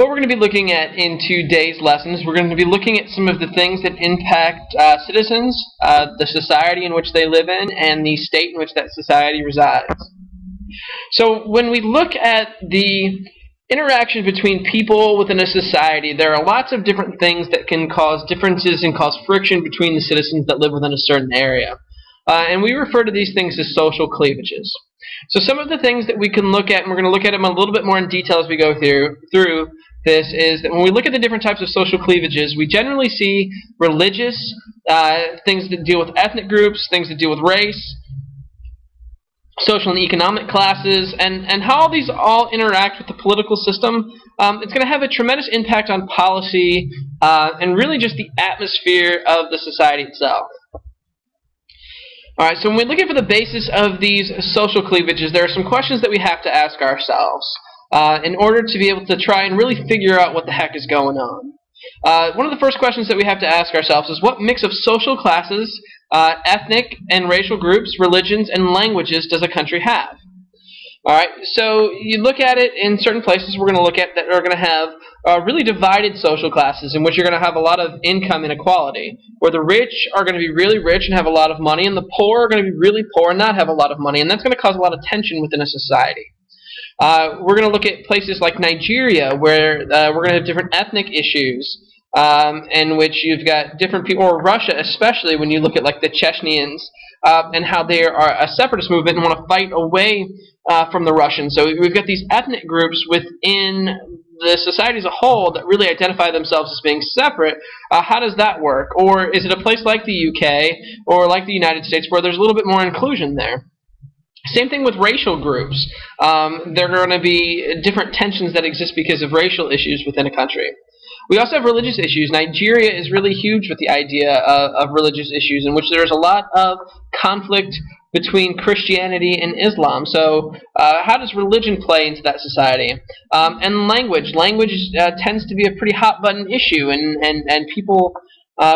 What we're going to be looking at in today's lessons, we're going to be looking at some of the things that impact citizens, the society in which they live in, and the state in which that society resides. So when we look at the interaction between people within a society, there are lots of different things that can cause differences and cause friction between the citizens that live within a certain area. And we refer to these things as social cleavages. So some of the things that we can look at, and we're going to look at them a little bit more in detail as we go through this, is that when we look at the different types of social cleavages, we generally see religious, things that deal with ethnic groups, things that deal with race, social and economic classes, and how these all interact with the political system. It's going to have a tremendous impact on policy and really just the atmosphere of the society itself. Alright, so when we look at for the basis of these social cleavages, there are some questions that we have to ask ourselves in order to be able to try and really figure out what the heck is going on. One of the first questions that we have to ask ourselves is, what mix of social classes, ethnic and racial groups, religions, and languages does a country have? Alright, so you look at it in certain places we're going to look at that are going to have really divided social classes, in which you're going to have a lot of income inequality, where the rich are going to be really rich and have a lot of money, and the poor are going to be really poor and not have a lot of money, and that's going to cause a lot of tension within a society. We're going to look at places like Nigeria, where we're going to have different ethnic issues, in which you've got different people, or Russia especially, when you look at like the Chechens, and how they are a separatist movement and want to fight away from the Russians. So we've got these ethnic groups within the society as a whole that really identify themselves as being separate. How does that work? Or is it a place like the UK or like the United States where there's a little bit more inclusion there? Same thing with racial groups. There are going to be different tensions that exist because of racial issues within a country. We also have religious issues. Nigeria is really huge with the idea of religious issues, in which there's a lot of conflict between Christianity and Islam. So how does religion play into that society? And language. Language tends to be a pretty hot-button issue, and people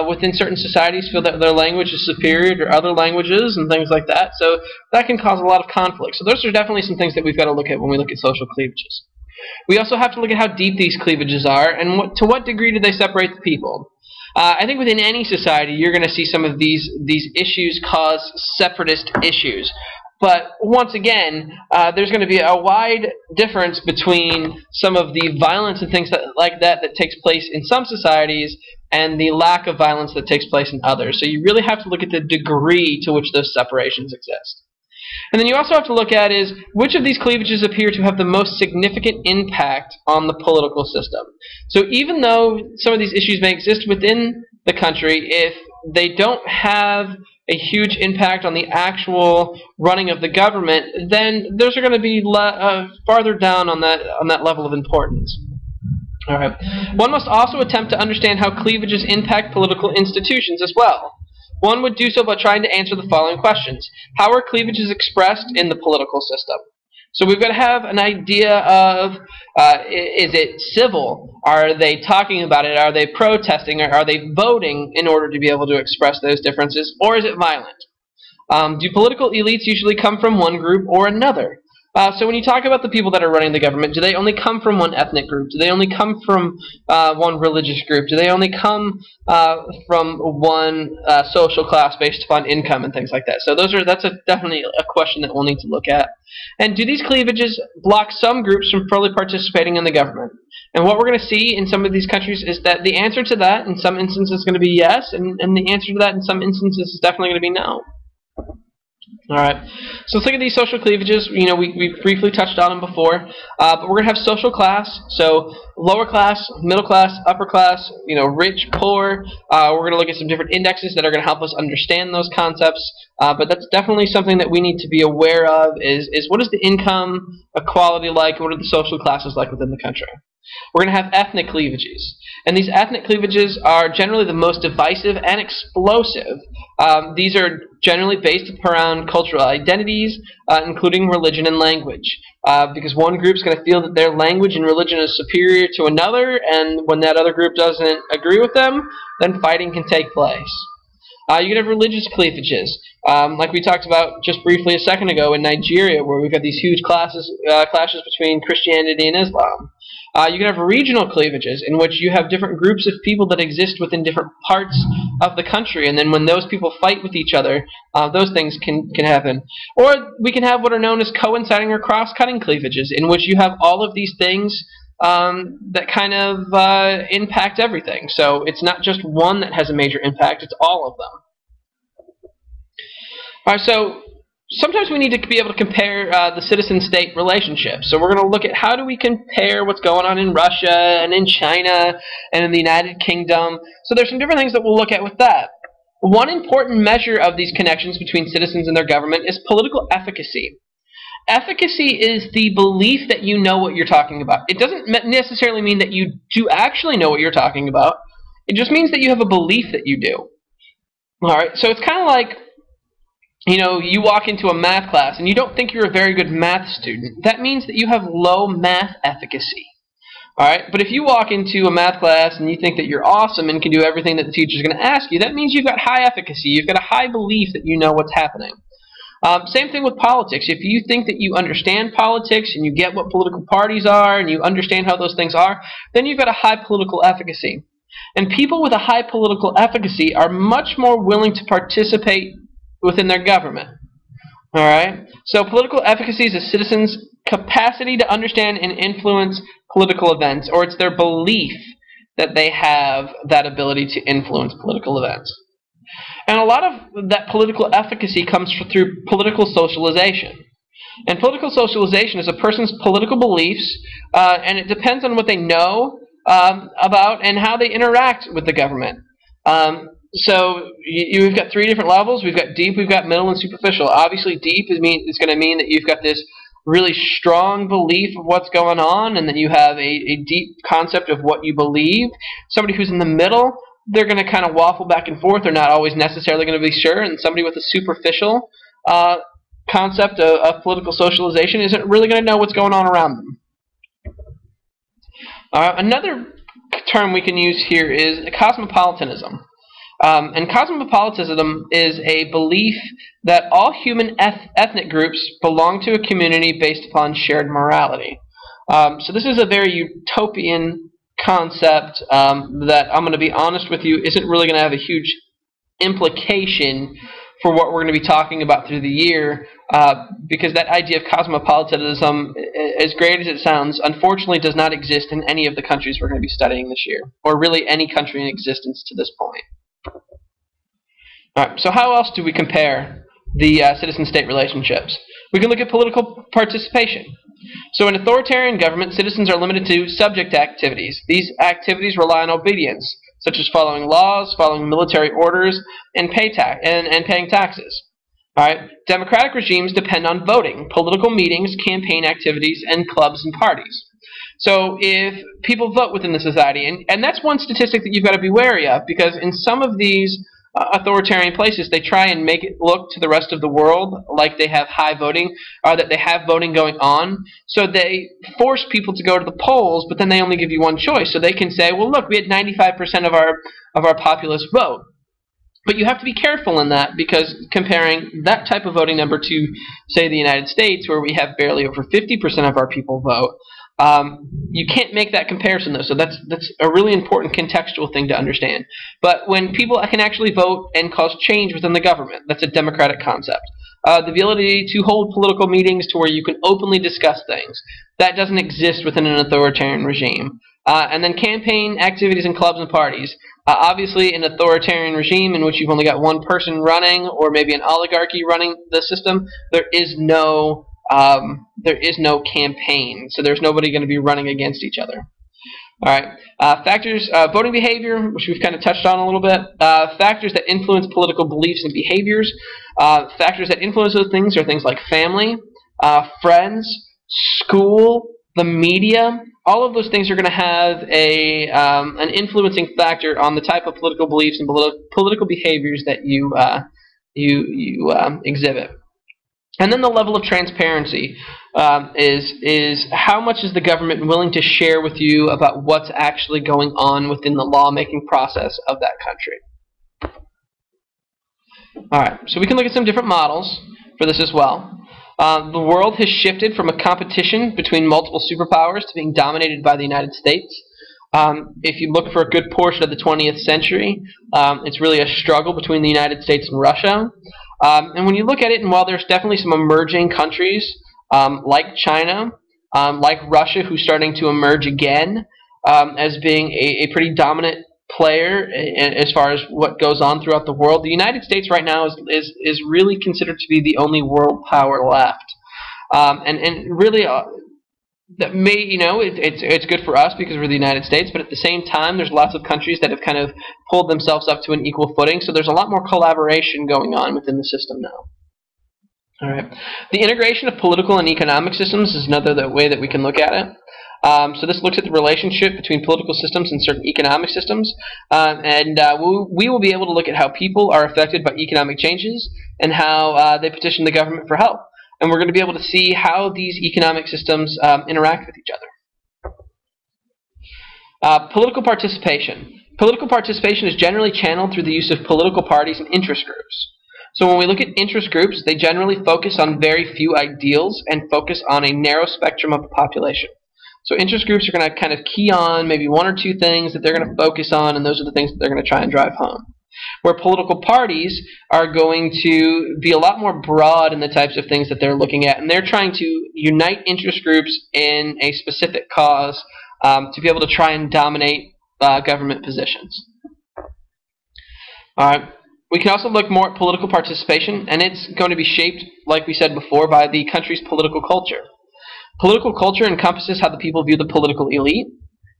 within certain societies feel that their language is superior to other languages and things like that. So that can cause a lot of conflict. So those are definitely some things that we've got to look at when we look at social cleavages. We also have to look at how deep these cleavages are, and to what degree do they separate the people. I think within any society you're going to see some of these issues cause separatist issues. But once again, there's going to be a wide difference between some of the violence and things like that takes place in some societies and the lack of violence that takes place in others. So you really have to look at the degree to which those separations exist. And then you also have to look at is, which of these cleavages appear to have the most significant impact on the political system. So even though some of these issues may exist within the country, if they don't have a huge impact on the actual running of the government, then those are going to be farther down on that level of importance. All right. One must also attempt to understand how cleavages impact political institutions as well. One would do so by trying to answer the following questions. How are cleavages expressed in the political system? So we've got to have an idea of, is it civil? Are they talking about it? Are they protesting? Or are they voting in order to be able to express those differences? Or is it violent? Do political elites usually come from one group or another? So when you talk about the people that are running the government, do they only come from one ethnic group? Do they only come from one religious group? Do they only come from one social class based upon income and things like that? So that's definitely a question that we'll need to look at. And do these cleavages block some groups from fully participating in the government? And what we're going to see in some of these countries is that the answer to that in some instances is going to be yes, and the answer to that in some instances is definitely going to be no. Alright, so let's look at these social cleavages. You know, we briefly touched on them before, but we're going to have social class, so lower class, middle class, upper class, you know, rich, poor. We're going to look at some different indexes that are going to help us understand those concepts, but that's definitely something that we need to be aware of, is what is the income equality like, and what are the social classes like within the country. We're going to have ethnic cleavages. And these ethnic cleavages are generally the most divisive and explosive. These are generally based around cultural identities, including religion and language. Because one group is going to feel that their language and religion is superior to another, and when that other group doesn't agree with them, then fighting can take place. You can have religious cleavages, like we talked about just briefly a second ago in Nigeria, where we've got these huge clashes between Christianity and Islam. You can have regional cleavages, in which you have different groups of people that exist within different parts of the country, and then when those people fight with each other, those things can happen. Or we can have what are known as coinciding or cross-cutting cleavages, in which you have all of these things that kind of impact everything. So it's not just one that has a major impact, it's all of them. All right, so sometimes we need to be able to compare the citizen-state relationship. So we're going to look at how do we compare what's going on in Russia and in China and in the United Kingdom. So there's some different things that we'll look at with that. One important measure of these connections between citizens and their government is political efficacy. Efficacy is the belief that you know what you're talking about. It doesn't necessarily mean that you do actually know what you're talking about. It just means that you have a belief that you do. All right, so it's kind of like, you know, you walk into a math class and you don't think you're a very good math student. That means that you have low math efficacy. All right, but if you walk into a math class and you think that you're awesome and can do everything that the teacher's going to ask you, that means you've got high efficacy. You've got a high belief that you know what's happening. Same thing with politics. If you think that you understand politics and you get what political parties are and you understand how those things are, then you've got a high political efficacy. And people with a high political efficacy are much more willing to participate within their government. All right? So political efficacy is a citizen's capacity to understand and influence political events, or it's their belief that they have that ability to influence political events. And a lot of that political efficacy comes through political socialization. And political socialization is a person's political beliefs, and it depends on what they know about and how they interact with the government. So we've got three different levels. We've got deep, we've got middle, and superficial. Obviously, deep is going to mean that you've got this really strong belief of what's going on, and then you have a deep concept of what you believe. Somebody who's in the middle, they're going to kind of waffle back and forth. They're not always necessarily going to be sure. And somebody with a superficial concept of political socialization isn't really going to know what's going on around them. Another term we can use here is cosmopolitanism. And cosmopolitanism is a belief that all human ethnic groups belong to a community based upon shared morality. So this is a very utopian concept that, I'm going to be honest with you, isn't really going to have a huge implication for what we're going to be talking about through the year, because that idea of cosmopolitanism, as great as it sounds, unfortunately does not exist in any of the countries we're going to be studying this year, or really any country in existence to this point. All right, so how else do we compare the citizen-state relationships? We can look at political participation. So in authoritarian government, citizens are limited to subject activities. These activities rely on obedience, such as following laws, following military orders, and paying taxes. All right? Democratic regimes depend on voting, political meetings, campaign activities, and clubs and parties. So if people vote within the society, and that's one statistic that you've got to be wary of, because in some of these authoritarian places, they try and make it look to the rest of the world like they have high voting, or that they have voting going on. So they force people to go to the polls, but then they only give you one choice. So they can say, well, look, we had 95% of our populace vote. But you have to be careful in that, because comparing that type of voting number to, say, the United States, where we have barely over 50% of our people vote, you can't make that comparison, though. So that's a really important contextual thing to understand. But when people can actually vote and cause change within the government, that's a democratic concept. The ability to hold political meetings to where you can openly discuss things, that doesn't exist within an authoritarian regime. And then campaign activities and clubs and parties. Obviously, an authoritarian regime in which you've only got one person running, or maybe an oligarchy running the system, there is no campaign, so there's nobody going to be running against each other. All right, factors, voting behavior, which we've kind of touched on a little bit. Factors that influence political beliefs and behaviors. Factors that influence those things are things like family, friends, school, the media. All of those things are going to have an influencing factor on the type of political beliefs and political behaviors that you exhibit. And then the level of transparency is how much is the government willing to share with you about what's actually going on within the lawmaking process of that country. Alright, so we can look at some different models for this as well. The world has shifted from a competition between multiple superpowers to being dominated by the United States. If you look for a good portion of the 20th century, it's really a struggle between the United States and Russia. And when you look at it, and while there's definitely some emerging countries like China, like Russia, who's starting to emerge again as being a pretty dominant player as far as what goes on throughout the world, the United States right now is really considered to be the only world power left. And really, that may, it's good for us because we're the United States, but at the same time, there's lots of countries that have kind of pulled themselves up to an equal footing, so there's a lot more collaboration going on within the system now. All right. The integration of political and economic systems is another way that we can look at it. So this looks at the relationship between political systems and certain economic systems, and we will be able to look at how people are affected by economic changes and how they petition the government for help. And we're going to be able to see how these economic systems interact with each other. Political participation. Political participation is generally channeled through the use of political parties and interest groups. So when we look at interest groups, they generally focus on very few ideals and focus on a narrow spectrum of the population. So interest groups are going to kind of key on maybe one or two things that they're going to focus on, and those are the things that they're going to try and drive home. Where political parties are going to be a lot more broad in the types of things that they're looking at, and they're trying to unite interest groups in a specific cause to be able to try and dominate government positions. All right. We can also look more at political participation, and it's going to be shaped, like we said before, by the country's political culture. Political culture encompasses how the people view the political elite,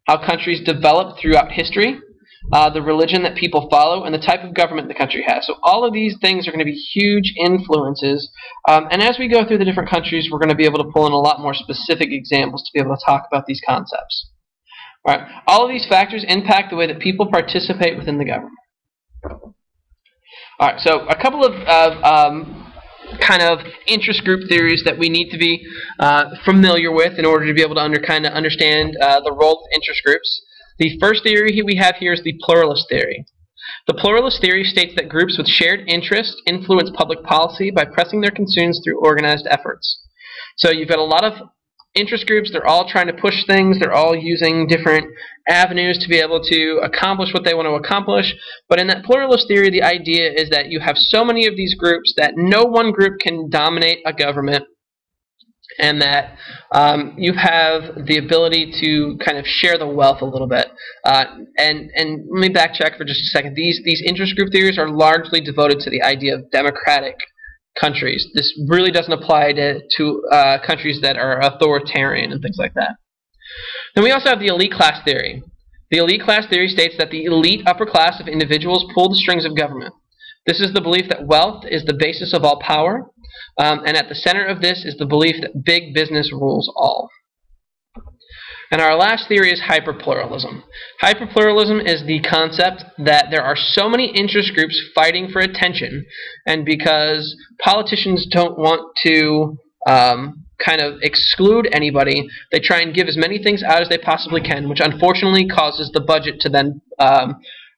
how countries develop throughout history, the religion that people follow, and the type of government the country has. So all of these things are going to be huge influences, and as we go through the different countries, we're going to be able to pull in a lot more specific examples to be able to talk about these concepts. All right. All of these factors impact the way that people participate within the government. All right, so a couple of kind of interest group theories that we need to be familiar with in order to be able to kind of understand the role of interest groups. The first theory we have here is the pluralist theory. The pluralist theory states that groups with shared interests influence public policy by pressing their concerns through organized efforts. So you've got a lot of interest groups, they're all trying to push things, they're all using different avenues to be able to accomplish what they want to accomplish, but in that pluralist theory, the idea is that you have so many of these groups that no one group can dominate a government, and that you have the ability to kind of share the wealth a little bit. And let me backtrack for just a second. These interest group theories are largely devoted to the idea of democratic countries. This really doesn't apply to countries that are authoritarian and things like that. Then we also have the elite class theory. The elite class theory states that the elite upper class of individuals pull the strings of government. This is the belief that wealth is the basis of all power, and at the center of this is the belief that big business rules all. And our last theory is hyperpluralism. Hyperpluralism is the concept that there are so many interest groups fighting for attention, and because politicians don't want to kind of exclude anybody, they try and give as many things out as they possibly can, which unfortunately causes the budget to then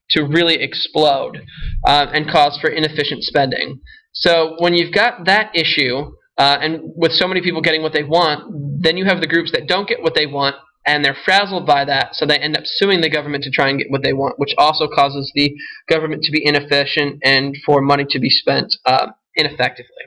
to really explode and cause for inefficient spending. So when you've got that issue, and with so many people getting what they want, then you have the groups that don't get what they want, and they're frazzled by that, so they end up suing the government to try and get what they want, which also causes the government to be inefficient and for money to be spent ineffectively.